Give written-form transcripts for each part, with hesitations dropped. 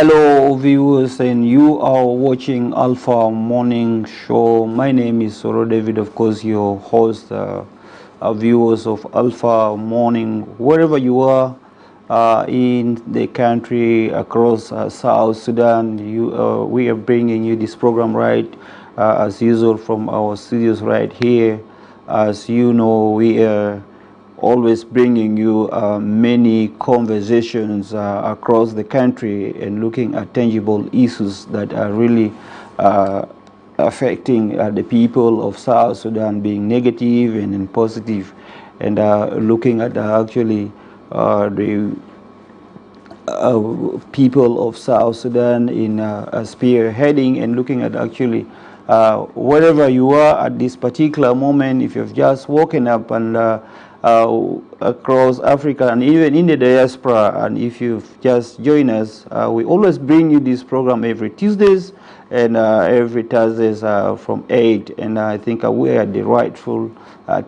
Hello viewers, and you are watching Alpha Morning Show. My name is Soro David, of course your host. Viewers of Alpha Morning, wherever you are in the country, across South Sudan, we are bringing you this program right as usual from our studios right here. As you know, we are always bringing you many conversations across the country and looking at tangible issues that are really affecting the people of South Sudan, being negative and positive, and looking at actually the people of South Sudan in spearheading and looking at actually wherever you are at this particular moment, if you've just woken up and across Africa and even in the diaspora, and if you've just joined us, we always bring you this program every Tuesdays and every Thursdays from 8, and I think we are at the rightful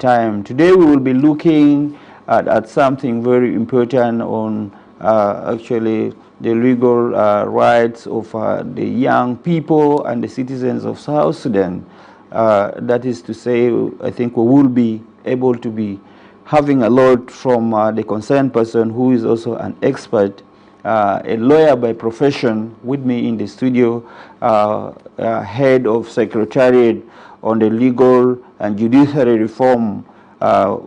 time. Today we will be looking at something very important on actually the legal rights of the young people and the citizens of South Sudan. That is to say, I think we will be able to be having a lot from the concerned person who is also an expert, a lawyer by profession, with me in the studio, head of Secretariat on the Legal and Judiciary Reform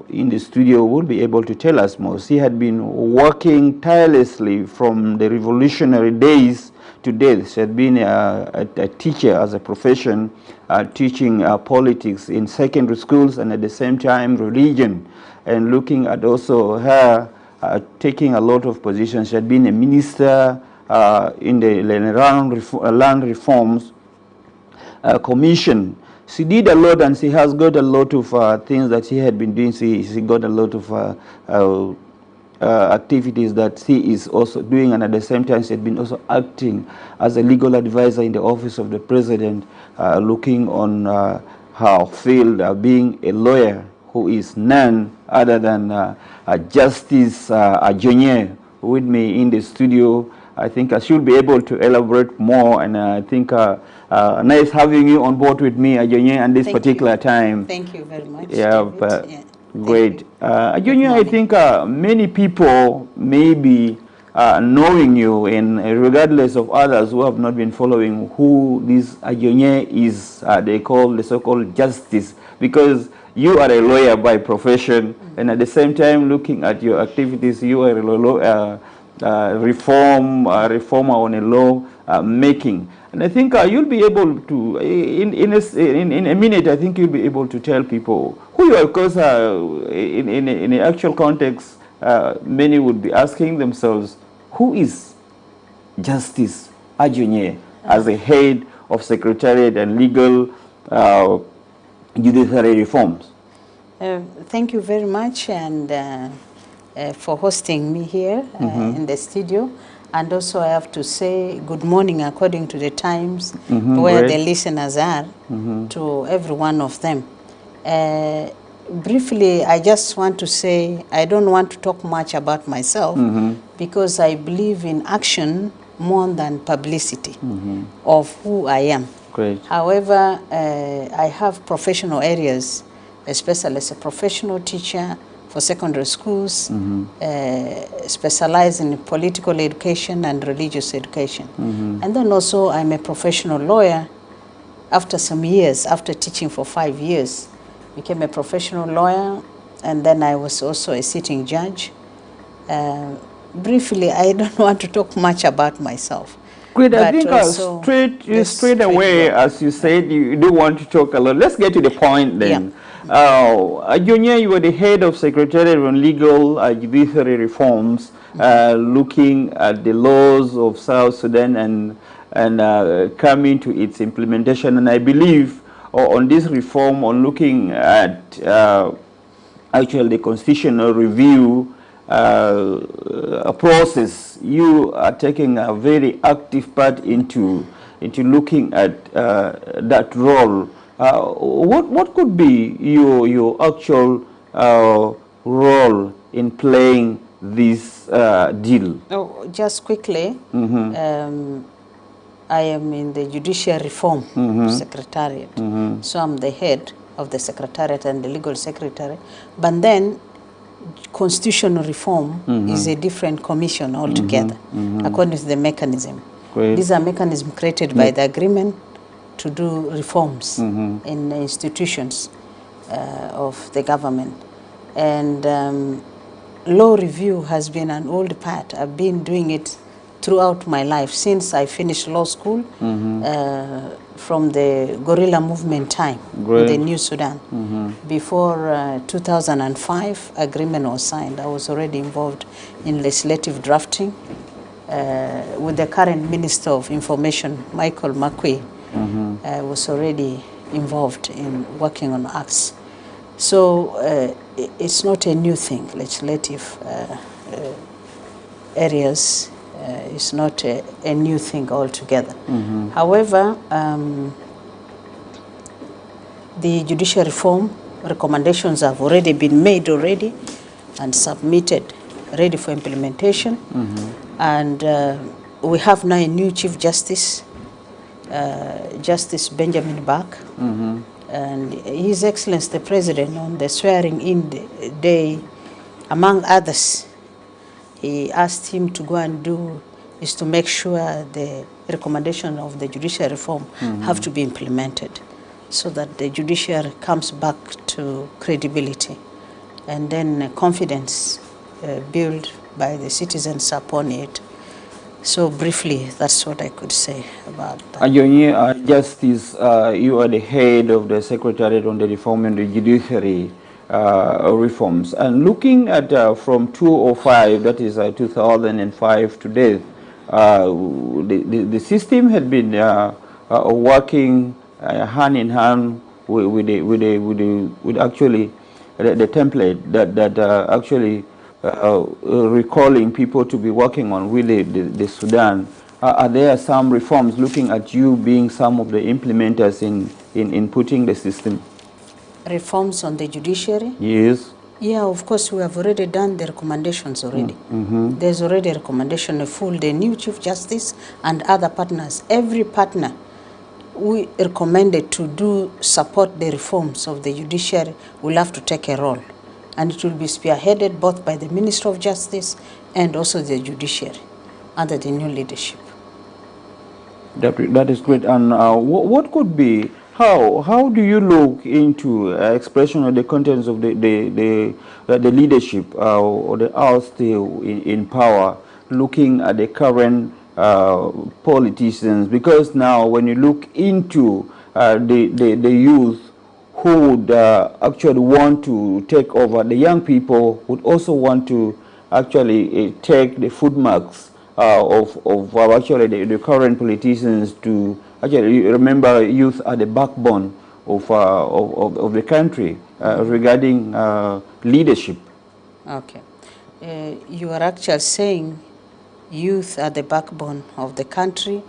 in the studio, will be able to tell us more. She had been working tirelessly from the revolutionary days to date. She had been a teacher as a profession, teaching politics in secondary schools and at the same time religion, and looking at also her taking a lot of positions. She had been a minister in the Land Reforms Commission. She did a lot, and she has got a lot of things that she had been doing. She got a lot of activities that she is also doing, and at the same time she had been also acting as a legal advisor in the office of the president, looking on her field, being a lawyer who is none other than Justice Ajonye, with me in the studio. I think I should be able to elaborate more, and I think nice having you on board with me, Ajonye, at this particular time. Thank you very much. Yeah, great. Ajonye, I think many people may be knowing you, and regardless of others who have not been following who this Ajonye is, they call the so-called justice, because you are a lawyer by profession, and at the same time, looking at your activities, you are a reformer on a law making. And I think you'll be able to, in a minute, I think you'll be able to tell people who you are, because in the actual context, many would be asking themselves, who is Justice Ajonye as the head of Secretariat and Legal Judiciary Reforms? Thank you very much, and for hosting me here in the studio. And also I have to say good morning according to the times where the listeners are, to every one of them. Briefly, I just want to say I don't want to talk much about myself because I believe in action more than publicity of who I am. Great. However, I have professional areas, especially as a professional teacher for secondary schools, specialize in political education and religious education. And then also I'm a professional lawyer. After some years, after teaching for 5 years, became a professional lawyer, and then I was also a sitting judge. Briefly, I don't want to talk much about myself. Great, I think straight away, as you said, you do want to talk a lot. Let's get to the point then. Ajonye, you were the head of Secretariat on Legal Judiciary Reforms, looking at the laws of South Sudan and coming to its implementation. And I believe on this reform, on looking at actually the constitutional review process, you are taking a very active part into looking at that role. What could be your actual role in playing this deal? Oh, just quickly, I am in the Judicial Reform Secretariat, so I'm the head of the Secretariat and the Legal Secretary. But then, Constitutional Reform is a different commission altogether, according to the mechanism. Great. These are mechanisms created by the agreement to do reforms in the institutions of the government. And law review has been an old part. I've been doing it throughout my life since I finished law school from the guerrilla movement time in the New Sudan. Before 2005 agreement was signed, I was already involved in legislative drafting with the current Minister of Information, Michael Makwe. I was already involved in working on acts. So it's not a new thing, legislative areas. It's not a new thing altogether. However, the judicial reform recommendations have already been made and submitted, ready for implementation. And we have now a new Chief Justice, Justice Benjamin Bak. And His Excellency the President, on the swearing-in day, among others, he asked him to go and do is to make sure the recommendation of the judicial reform have to be implemented so that the judiciary comes back to credibility and then confidence built by the citizens upon it. So briefly, that's what I could say about that. Ayonyi, Justice, you are the head of the Secretariat on the Reform and the Judiciary reforms. And looking at from 2005, that is 2005 to date, the system had been working hand in hand with actually the template that actually recalling people to be working on really the Sudan. Are there some reforms looking at you being some of the implementers in putting the system? Reforms on the judiciary? Yes. Yeah, of course, we have already done the recommendations already. There's already a recommendation, the new Chief Justice and other partners. Every partner we recommended to support the reforms of the judiciary will have to take a role. And it will be spearheaded both by the Minister of Justice and also the judiciary under the new leadership. That is great. And what could be, how do you look into expression of the contents of the leadership or the house still in power, looking at the current politicians? Because now when you look into the youth who would actually want to take over, the young people would also want to actually take the footmarks of actually the current politicians to actually remember youth are the backbone of the country regarding leadership. Okay. You are actually saying youth are the backbone of the country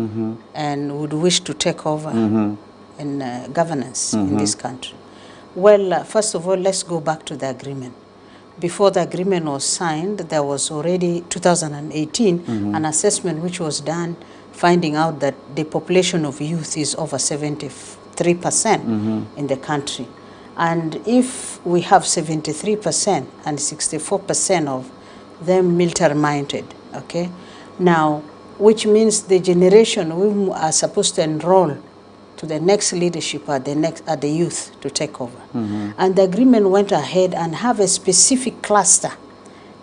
and would wish to take over in governance in this country. Well, first of all, let's go back to the agreement. Before the agreement was signed, there was already 2018 an assessment which was done finding out that the population of youth is over 73% in the country. And if we have 73% and 64% of them military-minded, okay? Now, which means the generation who are supposed to enroll to the next leadership are the youth to take over. And the agreement went ahead and have a specific cluster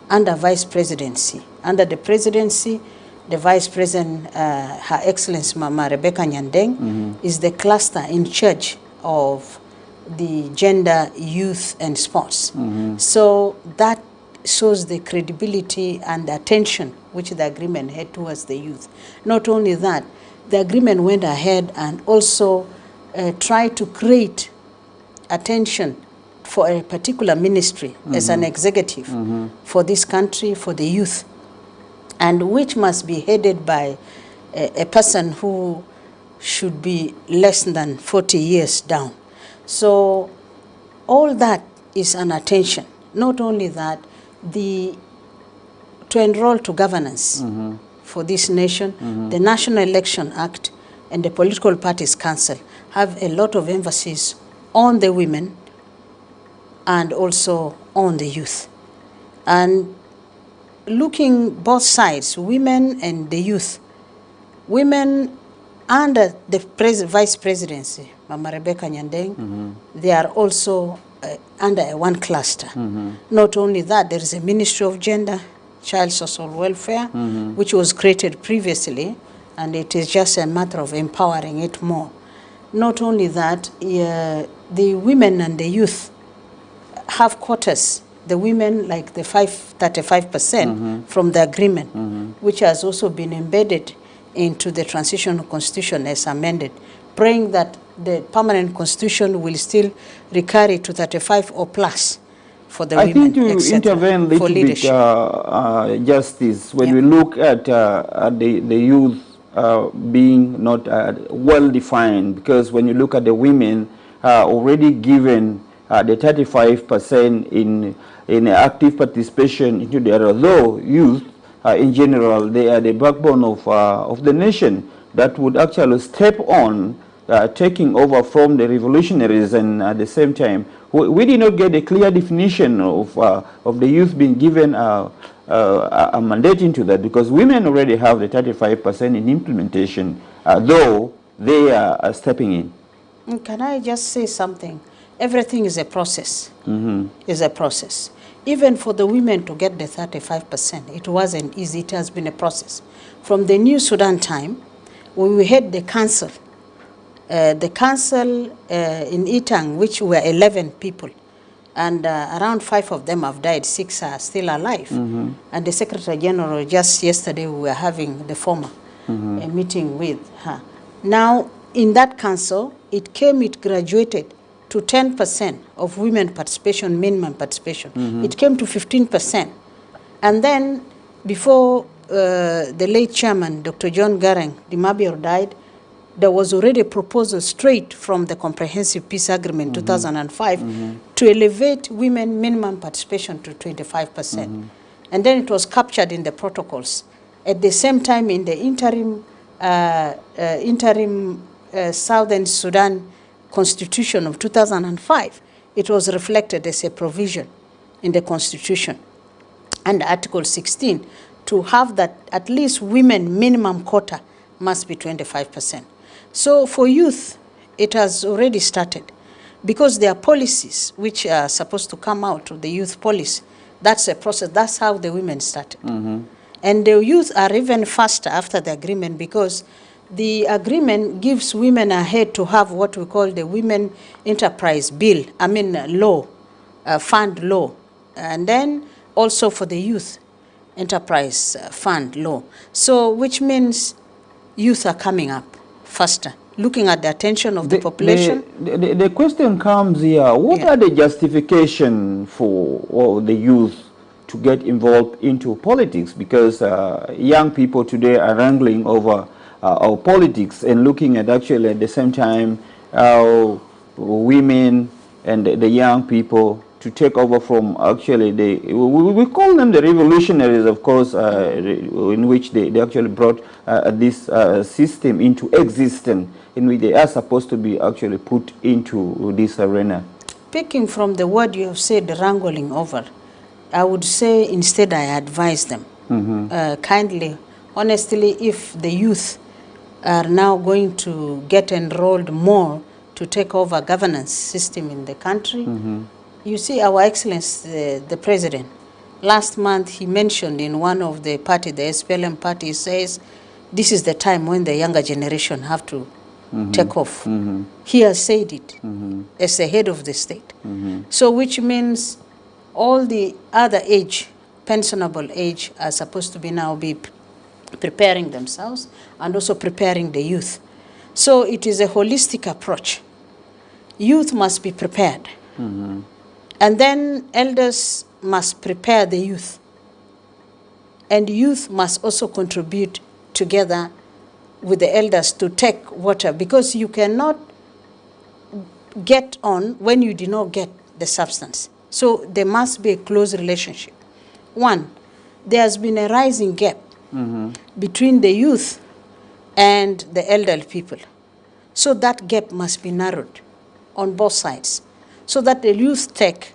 under vice presidency. Under the presidency, the vice president, Her Excellency Mama Rebecca Nyandeng, is the cluster in charge of the gender, youth, and sports. So that shows the credibility and the attention which the agreement had towards the youth. Not only that, the agreement went ahead and also tried to create attention for a particular ministry as an executive for this country, for the youth, and which must be headed by a person who should be less than 40 years down. So all that is an attention. Not only that, the to enroll to governance for this nation, the National Election Act and the Political Parties Council have a lot of emphasis on the women and also on the youth. And looking both sides, women and the youth, women under the vice presidency, Mama Rebecca Nyandeng, they are also under one cluster. Not only that, there is a Ministry of Gender, Child Social Welfare, which was created previously, and it is just a matter of empowering it more. Not only that, the women and the youth have quotas. The women, like the 35% from the agreement, which has also been embedded into the transitional constitution as amended, praying that the permanent constitution will still recurry to 35 or plus for the women. I think to intervene a little bit, Justice, when we look at the youth being not well defined, because when you look at the women already given the 35% in active participation into the other, though youth in general, they are the backbone of the nation that would actually step on taking over from the revolutionaries, and at the same time, we did not get a clear definition of the youth being given a mandate into that, because women already have the 35% in implementation, though they are stepping in. Can I just say something? Everything is a process. Is a process. Even for the women to get the 35%, it wasn't easy. It has been a process. From the New Sudan time, when we had the council in Itang, which were 11 people, and around 5 of them have died, 6 are still alive. And the Secretary General, just yesterday, we were having the former a meeting with her. Now, in that council, it graduated to 10% of women participation, minimum participation. It came to 15%. And then, before the late chairman, Dr. John Garang Dimabio, died, there was already a proposal straight from the Comprehensive Peace Agreement 2005 to elevate women minimum participation to 25%. And then it was captured in the protocols. At the same time, in the interim Southern Sudan Constitution of 2005, it was reflected as a provision in the Constitution and Article 16 to have that at least women minimum quota must be 25%. So for youth, it has already started, because there are policies which are supposed to come out of the youth policy. That's a process. That's how the women started. And the youth are even faster after the agreement, because the agreement gives women a head to have what we call the Women Enterprise Bill, law, fund law, and then also for the Youth Enterprise Fund law. So, which means youth are coming up faster, looking at the attention of the population. The question comes here, what are the justification for the youth to get involved into politics? Because young people today are wrangling over our politics and looking at actually at the same time how women and the young people to take over from actually we call them the revolutionaries, of course, in which they actually brought this system into existence, in which they are supposed to be actually put into this arena. Picking from the word you have said, wrangling over, I would say instead I advise them kindly, honestly, if the youth are now going to get enrolled more to take over governance system in the country. You see, Our Excellency, the President, last month he mentioned in one of the party, the SPLM party, he says, this is the time when the younger generation have to take off. He has said it as the head of the state. So which means all the other age, pensionable age, are supposed to be now be preparing themselves and also preparing the youth. So it is a holistic approach. Youth must be prepared. And then elders must prepare the youth. And youth must also contribute together with the elders to take water, because you cannot get on when you do not get the substance. So there must be a close relationship. One, there has been a rising gap between the youth and the elderly people. So that gap must be narrowed on both sides, so that the youth take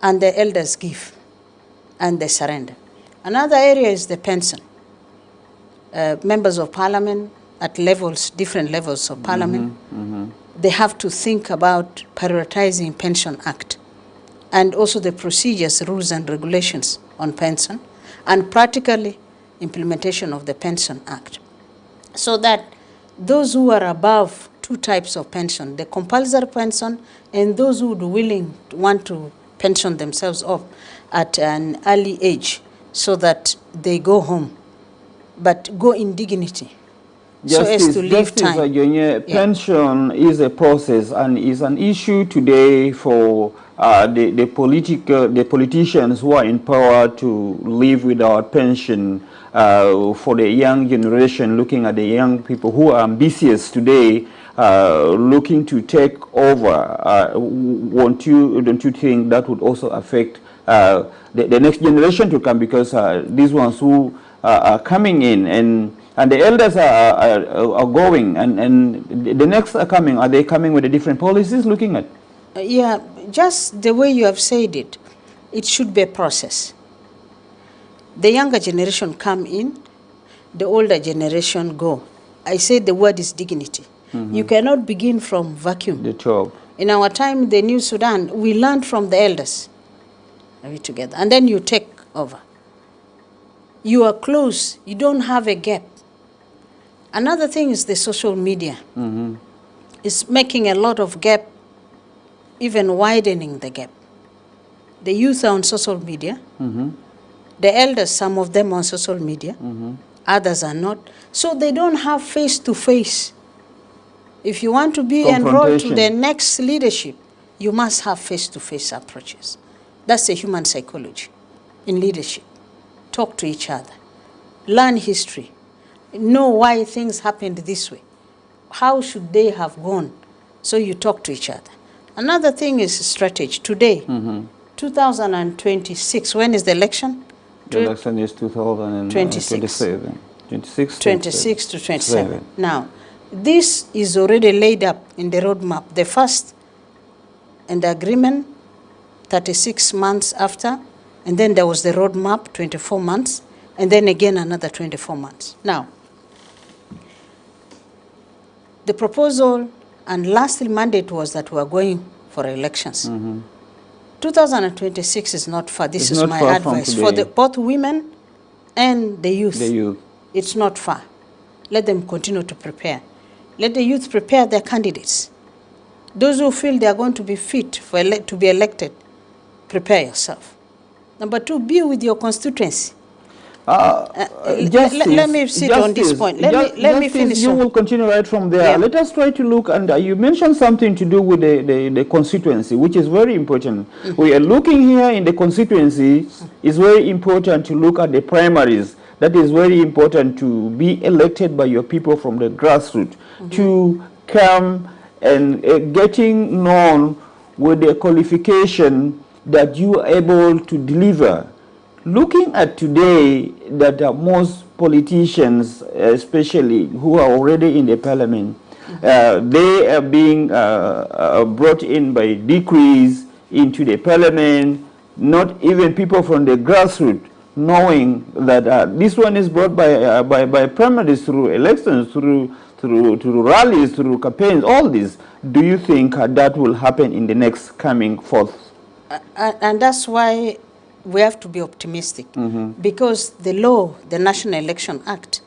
and the elders give and they surrender. Another area is the pension. Members of parliament at levels, different levels of parliament, they have to think about prioritizing Pension Act and also the procedures, rules and regulations on pension, and practically implementation of the Pension Act, so that those who are above two types of pension, the compulsory pension and those who would want to pension themselves off at an early age, so that they go home, but go in dignity. Justice, so as to leave time. Pension is a process and is an issue today for the politicians who are in power to live without pension. For the young generation, looking at the young people who are ambitious today, looking to take over, don't you think that would also affect the next generation to come? Because these ones who are coming in and the elders are going, and the next are coming. Are they coming with the different policies looking at? Yeah, just the way you have said it, it should be a process. The younger generation come in, the older generation go. I say the word is dignity. You cannot begin from vacuum. The job. In our time, the New Sudan, we learned from the elders. Are we together? And then you take over. You are close. You don't have a gap. Another thing is the social media. It's making a lot of gap, even widening the gap. The youth are on social media. The elders, some of them on social media. Others are not. So they don't have face-to-face. If you want to be enrolled to the next leadership, you must have face-to-face approaches. That's the human psychology in leadership. Talk to each other. Learn history. Know why things happened this way. How should they have gone? So you talk to each other. Another thing is strategy. Today, 2026, when is the election? The election is 2027. 26 to 27. Now, this is already laid up in the roadmap. The first and the agreement, 36 months after, and then there was the roadmap, 24 months, and then again another 24 months. Now, the proposal and last mandate was that we are going for elections. 2026 is not far. This is my advice for both women and the youth. It's not far. Let them continue to prepare. Let the youth prepare their candidates. Those who feel they are going to be fit to be elected, prepare yourself. Number two, be with your constituency. Let me sit on this point. Let me finish. You will continue right from there. Yeah. Let us try to look, and you mentioned something to do with the constituency, which is very important. We are looking here in the constituency. It's very important to look at the primaries. That is very important to be elected by your people from the grassroots, to come and getting known with the qualification that you are able to deliver. Looking at today that most politicians, especially who are already in the parliament, they are being brought in by decrees into the parliament, not even people from the grassroots, knowing that this one is brought by primaries, through elections, through rallies, through campaigns, all this. Do you think that will happen in the next coming forth? And that's why we have to be optimistic, because the law, the National Election Act,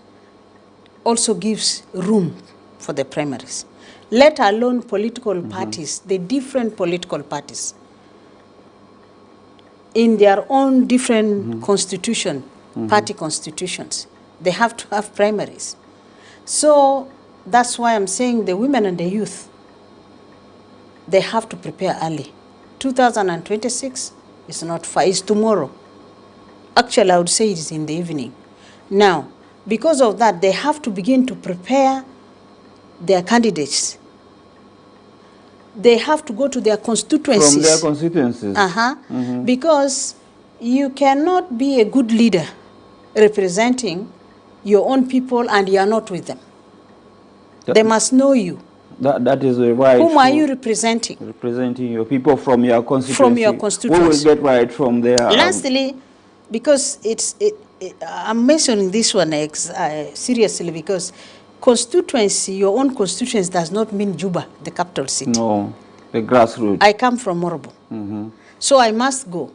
also gives room for the primaries, let alone political parties, the different political parties, in their own different constitution, party constitutions, they have to have primaries. So that's why I'm saying the women and the youth, they have to prepare early. 2026 is not far, it's tomorrow. Actually, I would say it is in the evening. Now, because of that, they have to begin to prepare their candidates. They have to go to their constituencies. From their constituencies. Because you cannot be a good leader representing your own people and you are not with them. They must know you. That is the right. Whom are you representing? Representing your people from your constituency. From your constituency. We will get right from there. Lastly, because I'm mentioning this one seriously because constituency, your own constituency does not mean Juba, the capital city. No, the grassroots. I come from Morobo. So I must go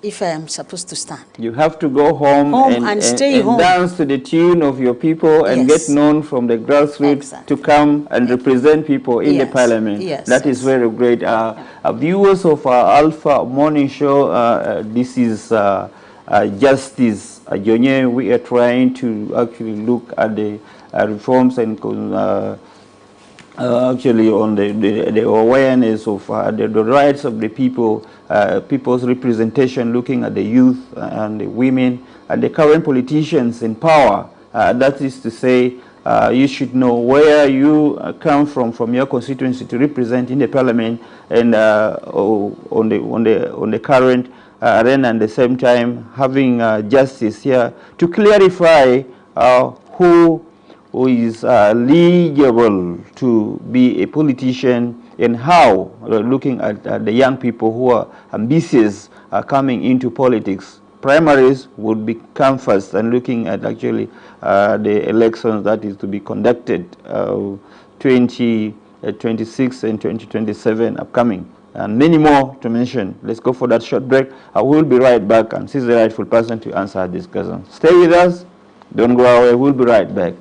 if I am supposed to stand. You have to go home and stay home. Dance to the tune of your people and get known from the grassroots to come and represent people in the parliament. That is very great. Viewers of Alpha Morning Show, this is Justice Jonye. We are trying to actually look at the reforms and actually on the awareness of the rights of the people, people's representation, looking at the youth and the women and the current politicians in power. That is to say, you should know where you come from your constituency to represent in the parliament and on the current arena, and at the same time having justice here to clarify who is eligible to be a politician and how, looking at the young people who are ambitious coming into politics. Primaries would become first, and looking at actually the elections that is to be conducted 2026 and 2027 upcoming, and many more to mention. Let's go for that short break. I will be right back, and she's the rightful person to answer this question. Stay with us. Don't go away. We'll be right back.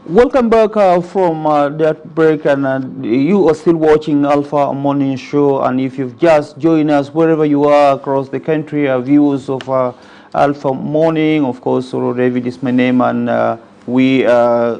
Welcome back from that break, and you are still watching Alpha Morning Show. And if you've just joined us wherever you are across the country, viewers of Alpha Morning, of course, Soro David is my name, and we are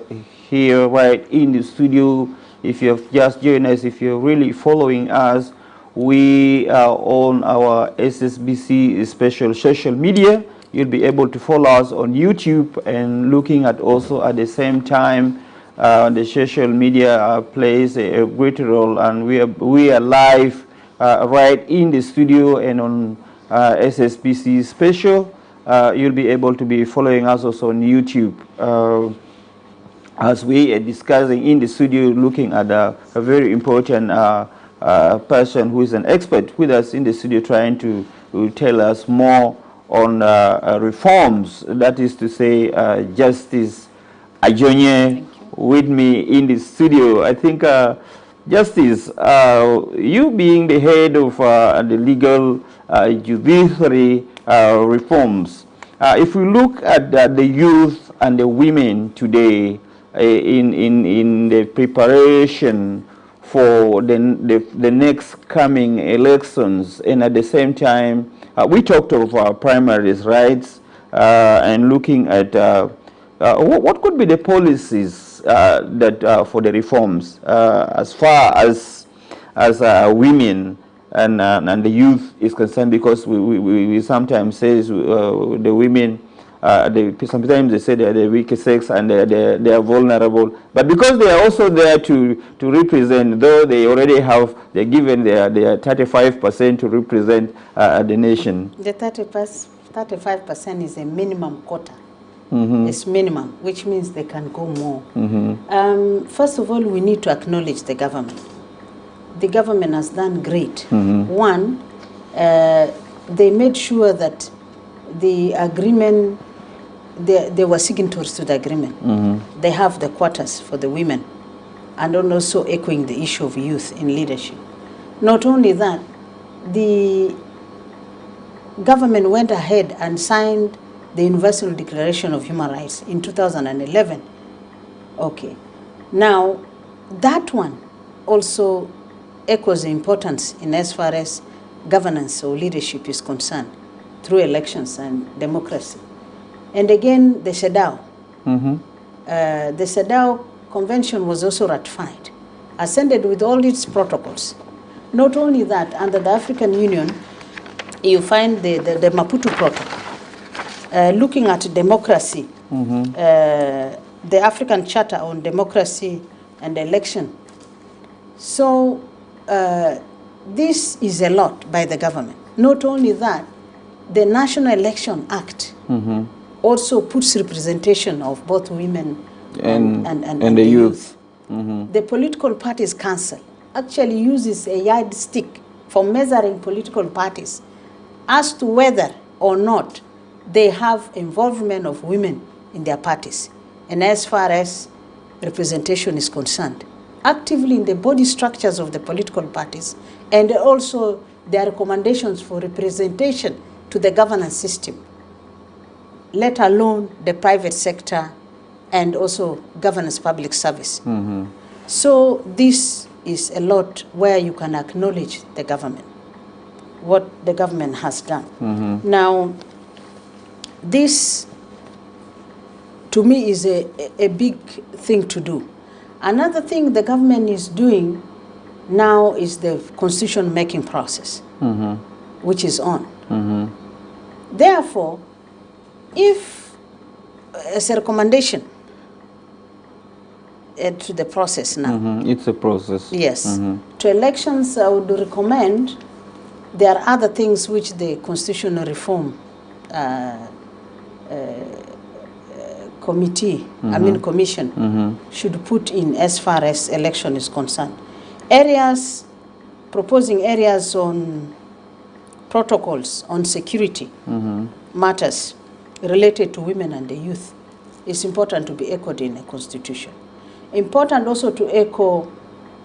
here right in the studio. If you've just joined us, if you're really following us, we are on our SSBC special social media. You'll be able to follow us on YouTube, and looking at also at the same time the social media plays a great role, and we are live right in the studio and on SSBC special. You'll be able to be following us also on YouTube as we are discussing in the studio, looking at a very important person who is an expert with us in the studio, trying to tell us more on reforms, that is to say, Justice Ajonye with me in the studio. I think, Justice, you being the head of the legal judiciary reforms, if we look at the youth and the women today in the preparation for the next coming elections, and at the same time, we talked of primaries rights and looking at what could be the policies that for the reforms as far as women and the youth is concerned, because we sometimes say the women, sometimes they say they're the weaker sex and they are vulnerable, but because they are also there to represent, though they already have, they're given their 35% to represent the nation. The 35% is a minimum quota. It's minimum, which means they can go more. First of all, we need to acknowledge the government. The government has done great. One, they made sure that the agreement, they were signatories to the agreement. They have the quotas for the women, and also echoing the issue of youth in leadership. Not only that, the government went ahead and signed the Universal Declaration of Human Rights in 2011. Okay. Now, that one also echoes the importance in as far as governance or leadership is concerned through elections and democracy. And again, the CEDAW. The CEDAW Convention was also ratified, ascended with all its protocols. Not only that, under the African Union, you find the Maputo Protocol. Looking at democracy, the African Charter on Democracy and Election. So this is a lot by the government. Not only that, the National Election Act also puts representation of both women and the youth. The Political Parties Council actually uses a yardstick for measuring political parties as to whether or not they have involvement of women in their parties, and as far as representation is concerned, actively in the body structures of the political parties, and also their recommendations for representation to the governance system, let alone the private sector and also governance public service. So this is a lot where you can acknowledge the government, what the government has done. Now, this, to me, is a big thing to do. Another thing the government is doing now is the constitution-making process, which is on. Therefore, if, as a recommendation to the process now. It's a process. Yes. To elections, I would recommend, there are other things which the constitutional reform committee, commission, should put in as far as election is concerned. Areas, proposing areas on protocols on security matters related to women and the youth is important to be echoed in a constitution. Important also to echo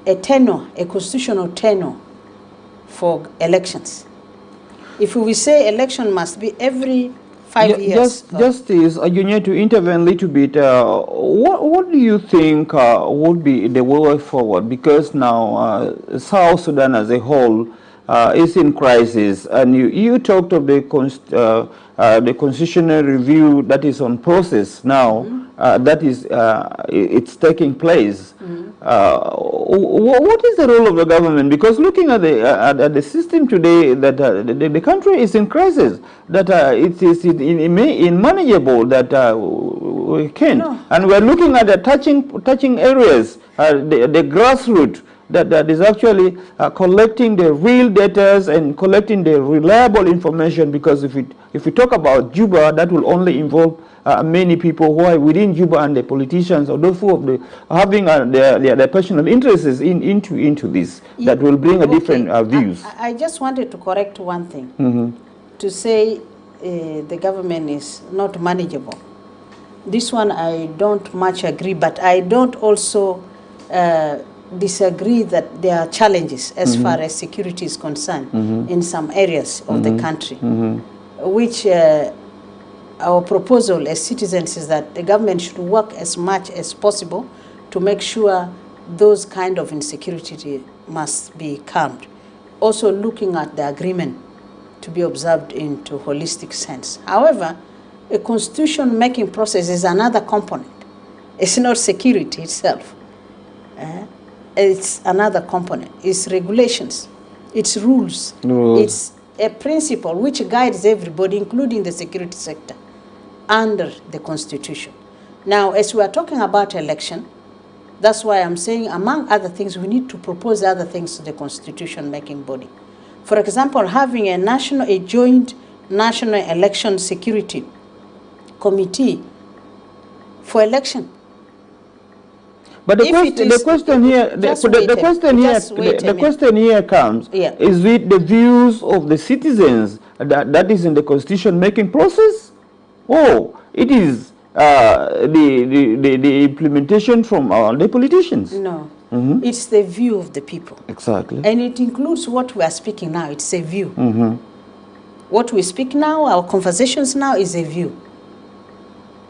a tenure, a constitutional tenure for elections. If we say election must be every 5 years. Justice, you need to intervene a little bit. What do you think would be the way forward? Because now South Sudan as a whole is in crisis, and you talked of the constitutional review that is on process now. That is, it's taking place. What is the role of the government? Because looking at the system today, that the country is in crisis, that it is unmanageable, that we can't. No. And we're looking at the touching areas, the grassroots, that is actually collecting the real data and collecting the reliable information, because if we talk about Juba, that will only involve many people who are within Juba and the politicians or those who are having their personal interests into this, that will bring a different views. I just wanted to correct one thing, to say the government is not manageable. This one I don't much agree, but I don't also disagree that there are challenges as far as security is concerned in some areas of the country, which our proposal as citizens is that the government should work as much as possible to make sure those kind of insecurity must be calmed. Also looking at the agreement to be observed into holistic sense. However, a constitution-making process is another component. It's not security itself. It's another component. It's regulations. It's rules. It's a principle which guides everybody, including the security sector, under the Constitution. Now, as we are talking about election, that's why I'm saying, among other things, we need to propose other things to the constitution-making body. For example, having a joint national election security committee for election. But the question here comes, is it the views of the citizens that is in the constitution-making process? Or it is the implementation from the politicians? No. It's the view of the people. Exactly. And it includes what we are speaking now. It's a view. What we speak now, our conversations now, is a view.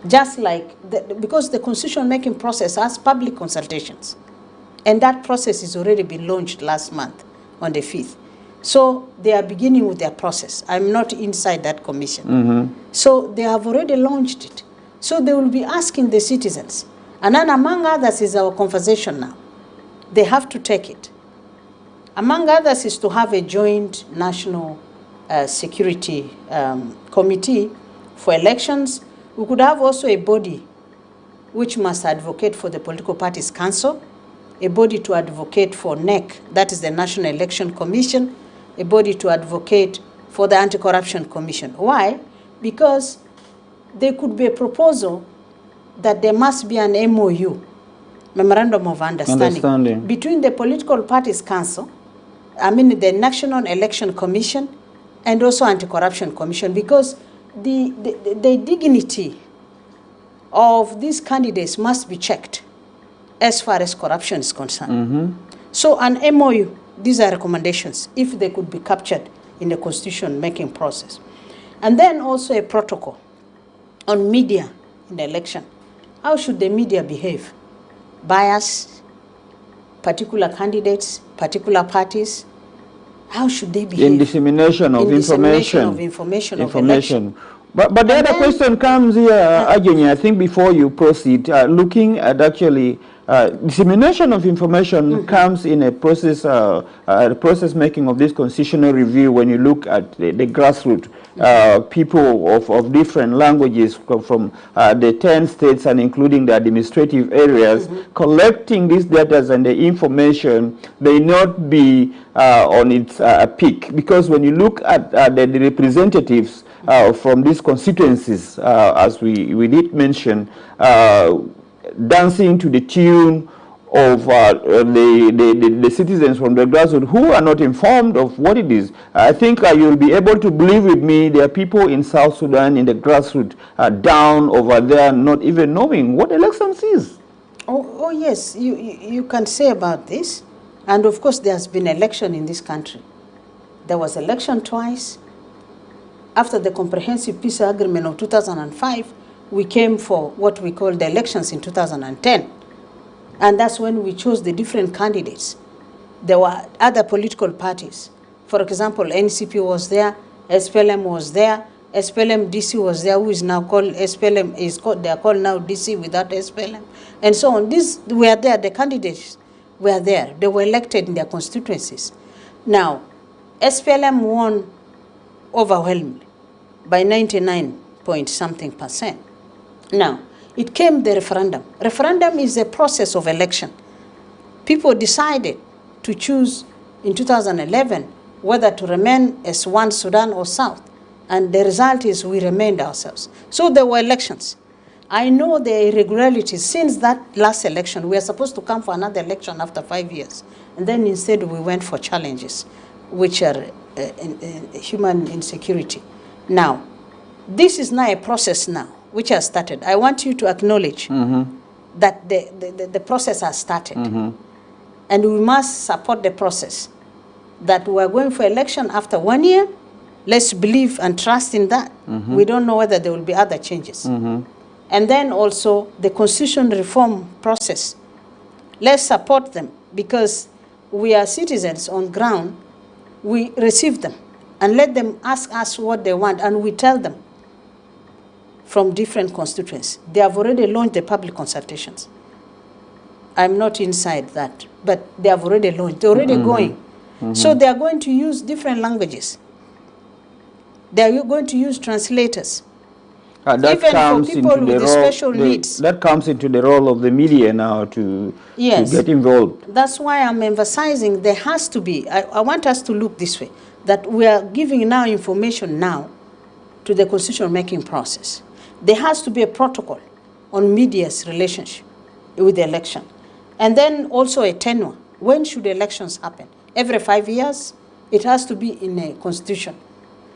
Just like, because the constitution-making process has public consultations. And that process has already been launched last month on the 5th. So they are beginning with their process. I'm not inside that commission. So they have already launched it. So they will be asking the citizens. And then among others is our conversation now. They have to take it. Among others is to have a joint national security committee for elections. We could have also a body which must advocate for the Political Parties Council, a body to advocate for NEC, that is the National Election Commission, a body to advocate for the Anti-Corruption Commission. Why? Because there could be a proposal that there must be an MOU, Memorandum of Understanding, between the Political Parties Council, the National Election Commission, and also Anti-Corruption Commission, because the dignity of these candidates must be checked as far as corruption is concerned. So an MOU, these are recommendations, if they could be captured in the constitution-making process. And then also a protocol on media in the election. How should the media behave? Bias, particular candidates, particular parties, how should they behave? In dissemination of information. But the other question comes here, Ajeni, I think before you proceed, looking at actually dissemination of information comes in a process, process making of this constitutional review. When you look at the grassroots, people of different languages from the 10 states and including the administrative areas, collecting these data and the information may not be on its peak, because when you look at the representatives from these constituencies, as we did mention, dancing to the tune of the citizens from the grassroots who are not informed of what it is. I think you'll be able to believe with me there are people in South Sudan in the grassroots down over there not even knowing what elections is. Oh yes, you can say about this. And of course there has been election in this country. There was election twice. After the Comprehensive Peace Agreement of 2005, we came for what we call the elections in 2010. And that's when we chose the different candidates. There were other political parties. For example, NCP was there, SPLM was there, SPLM DC was there, who is now called SPLM, they are called now DC without SPLM, and so on. These were there, the candidates were there. They were elected in their constituencies. Now, SPLM won overwhelmingly by 99-point-something%. Now, it came the referendum. Referendum is a process of election. People decided to choose in 2011 whether to remain as one Sudan or South. And the result is we remained ourselves. So there were elections. I know the irregularities since that last election. We are supposed to come for another election after 5 years. And then instead we went for challenges, which are human insecurity. Now, this is now a process now, which has started. I want you to acknowledge that the process has started. And we must support the process. That we are going for election after 1 year. Let's believe and trust in that. We don't know whether there will be other changes. And then also the constitution reform process. Let's support them because we are citizens on ground. We receive them and let them ask us what they want and we tell them from different constituencies. They have already launched the public consultations. I'm not inside that, but they have already launched. They're already going. So they are going to use different languages. They are going to use translators. That even comes for people into with the special needs. That comes into the role of the media now to get involved. That's why I'm emphasizing there has to be, I want us to look this way, that we are giving now information now to the constitution making process. There has to be a protocol on media's relationship with the election. And then also a tenure. When should elections happen? Every 5 years? It has to be in a constitution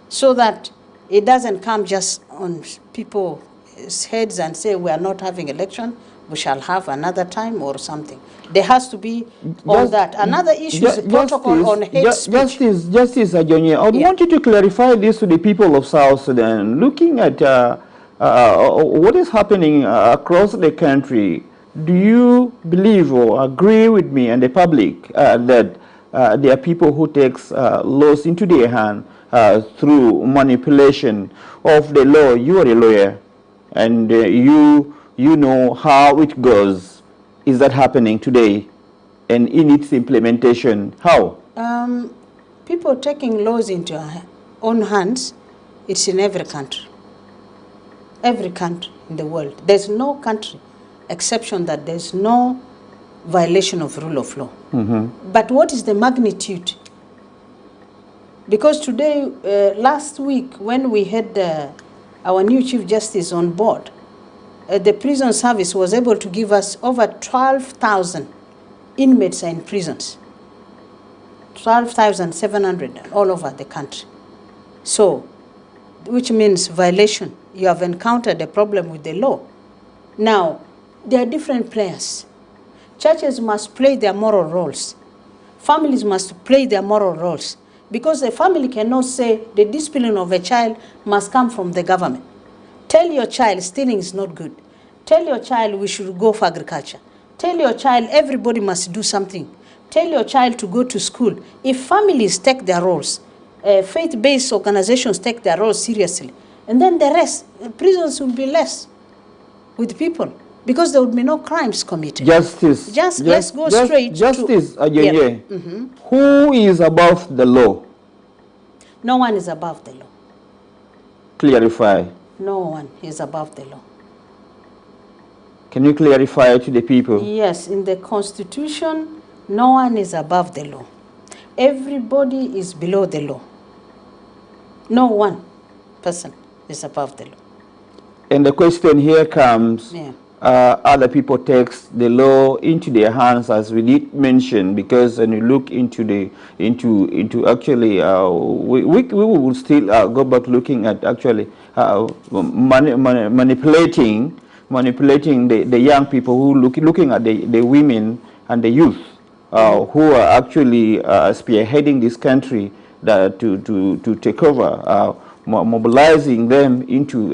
so that it doesn't come just on people's heads and say we are not having election, we shall have another time or something. There has to be all that. Another issue is the protocol on hate speech. Justice Ajonye, I want you to clarify this to the people of South Sudan. Looking at what is happening across the country, do you believe or agree with me and the public that there are people who takes laws into their hand through manipulation of the law? You are a lawyer, and you know how it goes. Is that happening today? And in its implementation, how? People taking laws into our own hands, it's in every country. Every country in the world. There's no country exception that there's no violation of rule of law. But what is the magnitude? Because today, last week, when we had our new Chief Justice on board, the prison service was able to give us over 12,000 inmates in prisons. 12,700 all over the country. So, which means violation. You have encountered a problem with the law. Now, there are different players. Churches must play their moral roles. Families must play their moral roles. Because a family cannot say the discipline of a child must come from the government. Tell your child stealing is not good. Tell your child we should go for agriculture. Tell your child everybody must do something. Tell your child to go to school. If families take their roles, faith-based organizations take their roles seriously, and then the rest, prisons will be less with people because there would be no crimes committed. Let's go straight Justice Ajonye, who is above the law? No one is above the law. Clarify. No one is above the law. Can you clarify to the people? Yes, in the Constitution, no one is above the law. Everybody is below the law. No one person is above the law. And the question here comes, other people takes the law into their hands, as we did mention, because when you look into the actually we will still go back looking at actually manipulating the young people who looking at the women and the youth who are actually spearheading this country to take over, mobilizing them into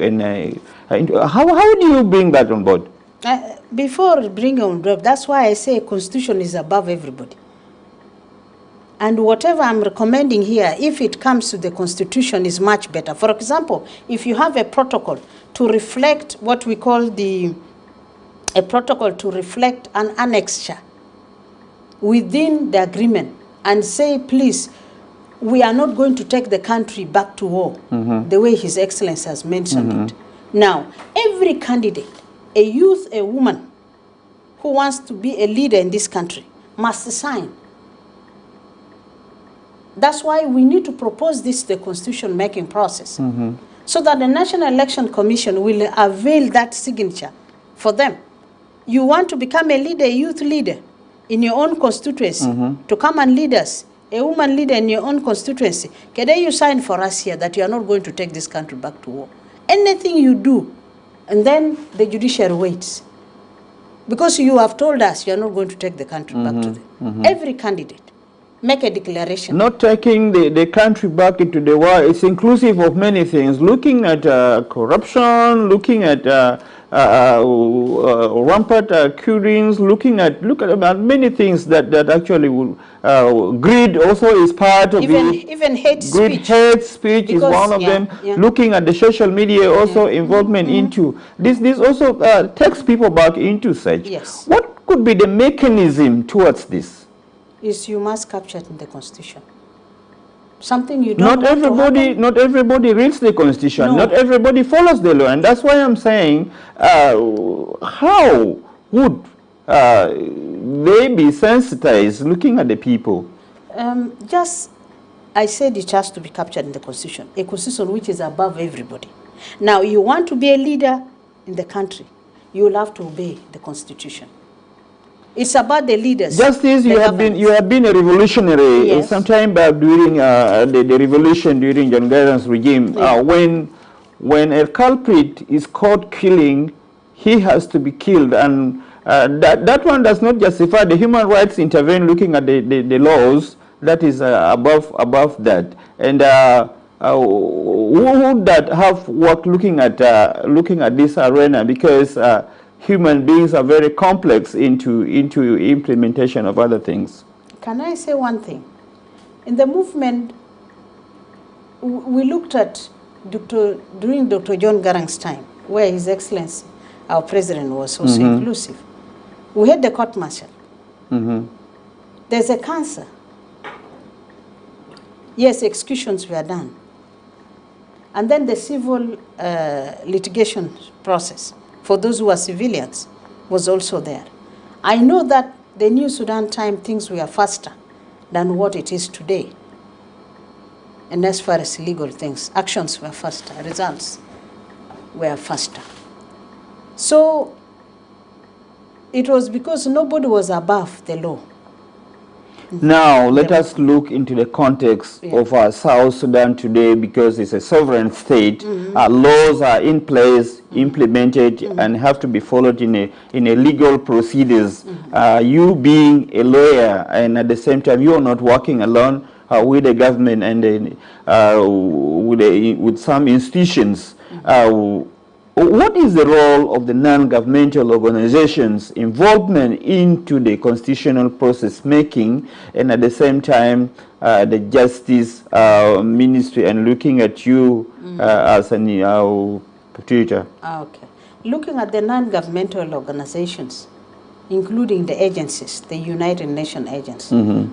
how do you bring that on board? Before bringing on board, that's why I say Constitution is above everybody. And whatever I'm recommending here, if it comes to the Constitution, is much better. For example, if you have a protocol to reflect what we call a protocol to reflect an annexure within the agreement and say, please, we are not going to take the country back to war, the way His Excellency has mentioned it. Now, every candidate, a youth, a woman who wants to be a leader in this country must sign That's why we need to propose this to the constitution making process, so that the National Election Commission will avail that signature for them. You want to become a leader, a youth leader in your own constituency, to come and lead us, a woman leader in your own constituency. Can you sign for us here that you are not going to take this country back to war? Anything you do, and then the judiciary waits. Because you have told us you are not going to take the country back to them. Every candidate make a declaration. Not taking the country back into the war, it's inclusive of many things. Looking at corruption, looking at rampant killings, look at many things that actually will, greed also is part of it. Even hate greed, speech. hate speech is one of them. Yeah. Looking at the social media also involvement into this also takes people back into such. Yes. What could be the mechanism towards this? Is you must capture it in the constitution. Something you don't Not everybody reads the constitution. No. Not everybody follows the law, and that's why I'm saying, how would they be sensitized looking at the people? I said it has to be captured in the constitution, a constitution which is above everybody. Now, you want to be a leader in the country, you will have to obey the constitution. It's about the leaders. Justice, you have been a revolutionary. Yes. Sometime back during the revolution during John Garang's regime, when a culprit is caught killing, he has to be killed, and that one does not justify. The human rights intervene looking at the laws that is above that, and who would that have worked looking at this arena, because human beings are very complex into implementation of other things. Can I say one thing? In the movement, we looked at during Dr. John Garang's time, where His Excellency, our president, was also inclusive. We had the court martial. There's a cancer. Yes, executions were done. And then the civil litigation process for those who are civilians was also there. I know that the New Sudan time things were faster than what it is today. And as far as legal things, actions were faster, results were faster. So it was because nobody was above the law. Now, let us look into the context of South Sudan today, because it's a sovereign state. Laws are in place, implemented, and have to be followed in a legal procedures. You being a lawyer, and at the same time, you are not working alone with the government and with some institutions. What is the role of the non-governmental organizations' involvement into the constitutional process making, and at the same time the Justice Ministry, and looking at you as an tutor? Okay. Looking at the non-governmental organizations, including the agencies, the United Nations agencies,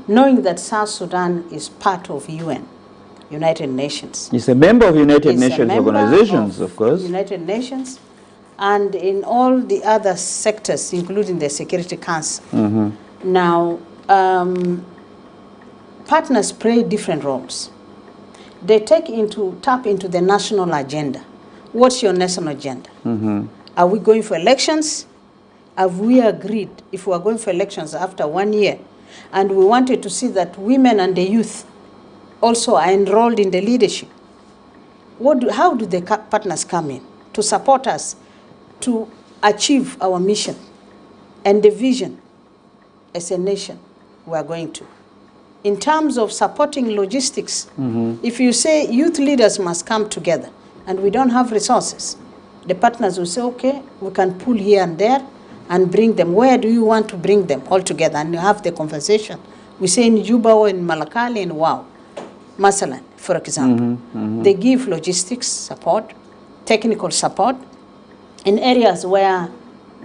knowing that South Sudan is part of UN, United Nations. It's a member of United Nations organizations, of course. United Nations, and in all the other sectors, including the Security Council. Now, partners play different roles. They tap into the national agenda. What's your national agenda? Are we going for elections? Have we agreed if we are going for elections after 1 year, and we wanted to see that women and the youth also are enrolled in the leadership? How do the partners come in to support us to achieve our mission and the vision as a nation we are going to? In terms of supporting logistics, if you say youth leaders must come together and we don't have resources, the partners will say, okay, we can pull here and there and bring them. Where do you want to bring them all together? And you have the conversation. We say in Juba or in Malakali and Wow. Masalan, for example, they give logistics support, technical support in areas where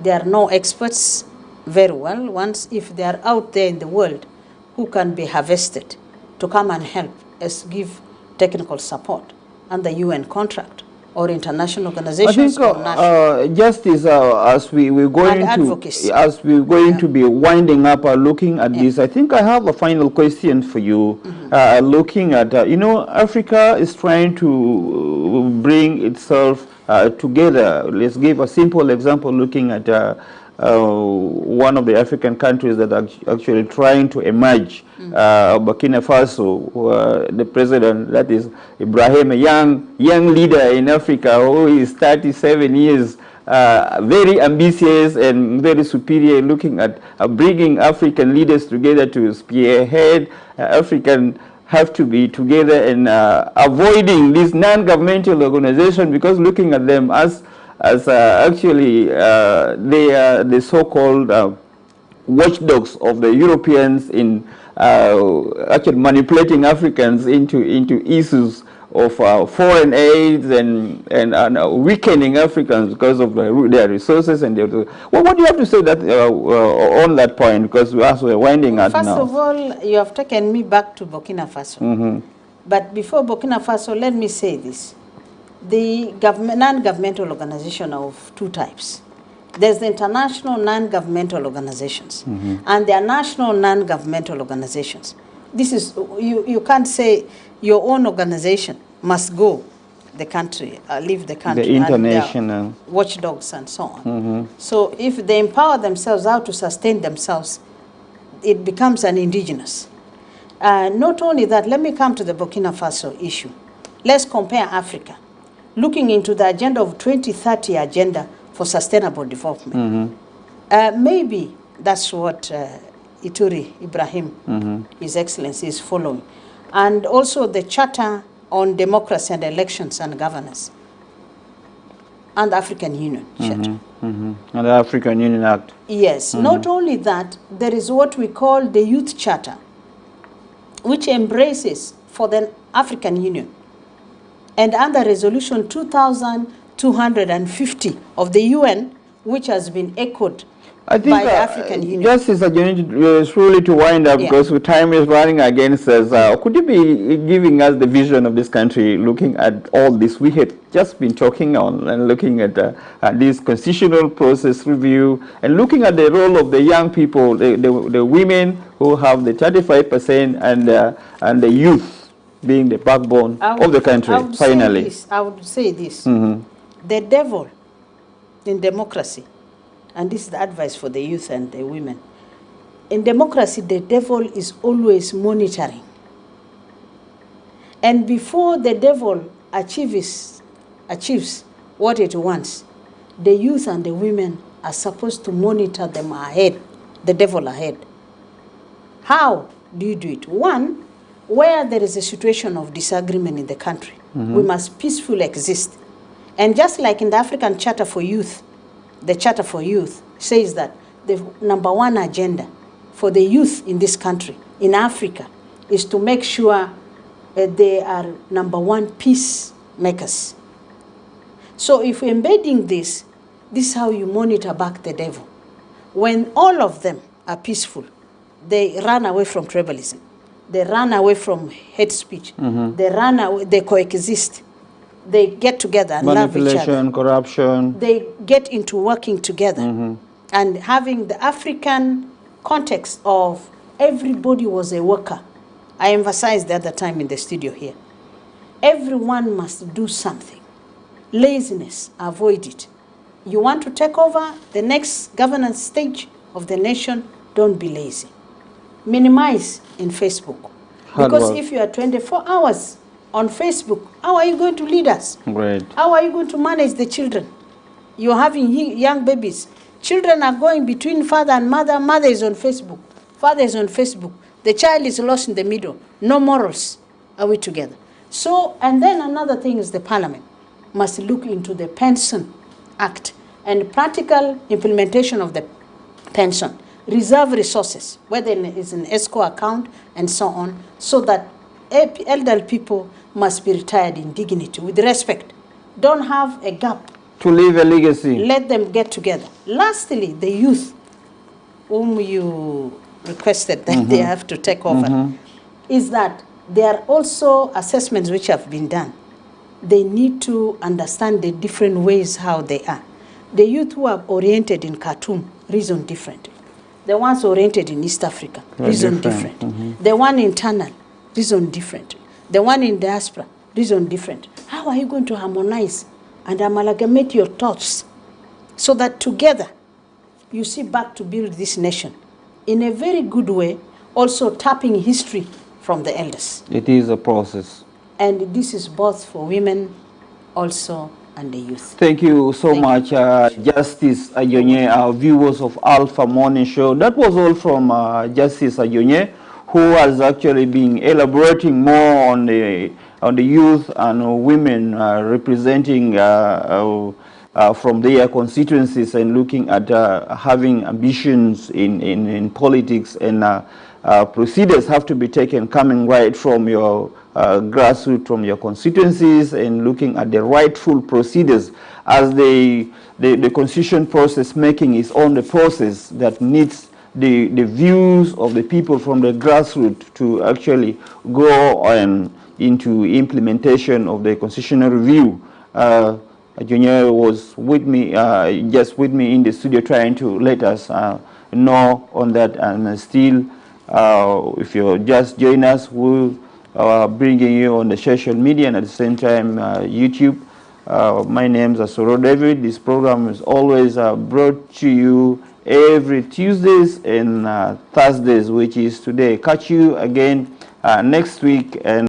there are no experts very well. Once, if they are out there in the world who can be harvested to come and help us give technical support under UN contract. or international I organizations think or national. Justice, as we're going And to advocacy. be winding up, looking at this, I think I have a final question for you. Looking at Africa is trying to bring itself together. Let's give a simple example. Looking at one of the African countries that are actually trying to emerge, Burkina Faso, the president, that is Ibrahim, a young leader in Africa who is 37 years, very ambitious and very superior, looking at bringing African leaders together to spearhead African have to be together and avoiding this non-governmental organization, because looking at them as actually they are the so-called watchdogs of the Europeans in actually manipulating Africans into issues of foreign aids and weakening Africans because of their resources and their. Well, what do you have to say that on that point? Because we're winding up now. First of all, you have taken me back to Burkina Faso. But before Burkina Faso, let me say this. The non-governmental organization of two types. There's the international non-governmental organizations, and there are national non-governmental organizations. This is, you can't say your own organization must go the country, leave the country. The international. Watchdogs and so on. So if they empower themselves how to sustain themselves, it becomes an indigenous. Not only that, let me come to the Burkina Faso issue. Let's compare Africa. Looking into the agenda of 2030 agenda for sustainable development. Maybe that's what Ituri Ibrahim, His Excellency, is following. And also the Charter on Democracy and Elections and Governance. And the African Union Charter. And the African Union Act. Yes. Not only that, there is what we call the Youth Charter, which embraces for the African Union. And under Resolution 2250 of the UN, which has been echoed by the African Union. Justice, truly to wind up, because time is running against us. Could you be giving us the vision of this country, looking at all this we have just been talking on, and looking at this constitutional process review, and looking at the role of the young people, the women who have the 35%, and the youth being the backbone of the country, finally? I would say this. The devil in democracy, and this is the advice for the youth and the women. In democracy, the devil is always monitoring. And before the devil achieves what it wants, the youth and the women are supposed to monitor them ahead, the devil ahead. How do you do it? One, where there is a situation of disagreement in the country, we must peacefully exist. And just like in the African Charter for Youth, the Charter for Youth says that the #1 agenda for the youth in this country, in Africa, is to make sure they are #1 peacemakers. So if we're embedding this is how you monitor back the devil. When all of them are peaceful, they run away from tribalism. They run away from hate speech. They run away, they coexist. They get together and love each other. Manipulation, corruption. They get into working together. And having the African context of everybody was a worker. I emphasized the other time in the studio here. Everyone must do something. Laziness, avoid it. You want to take over the next governance stage of the nation, don't be lazy. Minimize in Facebook. Because if you are 24 hours on Facebook, how are you going to lead us? Right. How are you going to manage the children? You're having young babies. Children are going between father and mother. Mother is on Facebook. Father is on Facebook. The child is lost in the middle. No morals. Are we together? So, and then another thing is the parliament must look into the Pension Act and practical implementation of the pension. Reserve resources, whether it's an ESCO account and so on, so that elderly people must be retired in dignity, with respect. Don't have a gap. To leave a legacy. Let them get together. Lastly, the youth, whom you requested that they have to take over, is that there are also assessments which have been done they need to understand the different ways how they are. The youth who are oriented in Khartoum reason differently. The ones oriented in East Africa reason different. The one internal reason different. The one in diaspora reason different. How are you going to harmonize and amalgamate your thoughts so that together you see back to build this nation in a very good way, also tapping history from the elders? It is a process. And this is both for women also and the youth. Thank you so much, Justice Agyonye, our viewers of Alpha Morning Show. That was all from Justice Agyonye, who has actually been elaborating more on the youth and women representing from their constituencies and looking at having ambitions in politics, and procedures have to be taken coming right from your grassroots, from your constituencies, and looking at the rightful procedures, as the constitution process making is on the process that needs the views of the people from the grassroots to actually go into implementation of the constitutional review. Junior was with me, just with me in the studio, trying to let us know on that. And still, if you just join us, we'll bringing you on the social media and at the same time YouTube. My name is Asoro David. This program is always brought to you every Tuesdays and Thursdays, which is today. Catch you again next week. And